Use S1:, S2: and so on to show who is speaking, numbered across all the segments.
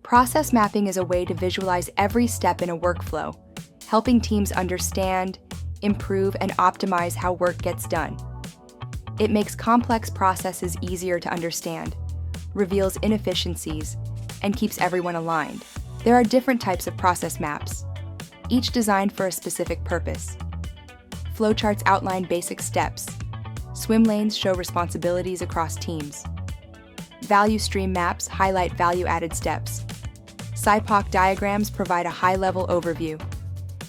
S1: Process mapping is a way to visualize every step in a workflow, helping teams understand, improve, and optimize how work gets done. It makes complex processes easier to understand, reveals inefficiencies, and keeps everyone aligned. There are different types of process maps, each designed for a specific purpose. Flowcharts outline basic steps. Swim lanes show responsibilities across teams. Value stream maps highlight value-added steps. SIPOC diagrams provide a high-level overview,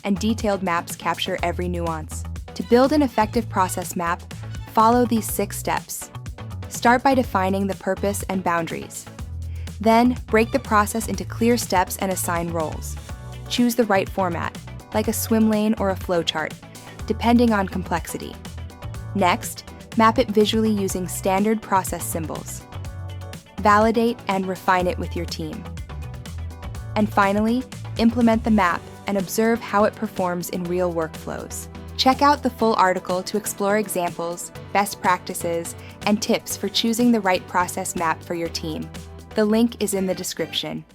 S1: and detailed maps capture every nuance. To build an effective process map, follow these 6 steps. Start by defining the purpose and boundaries. Then, break the process into clear steps and assign roles. Choose the right format, like a swim lane or a flowchart, depending on complexity. Next, map it visually using standard process symbols. Validate and refine it with your team. And finally, implement the map and observe how it performs in real workflows. Check out the full article to explore examples, best practices, and tips for choosing the right process map for your team. The link is in the description.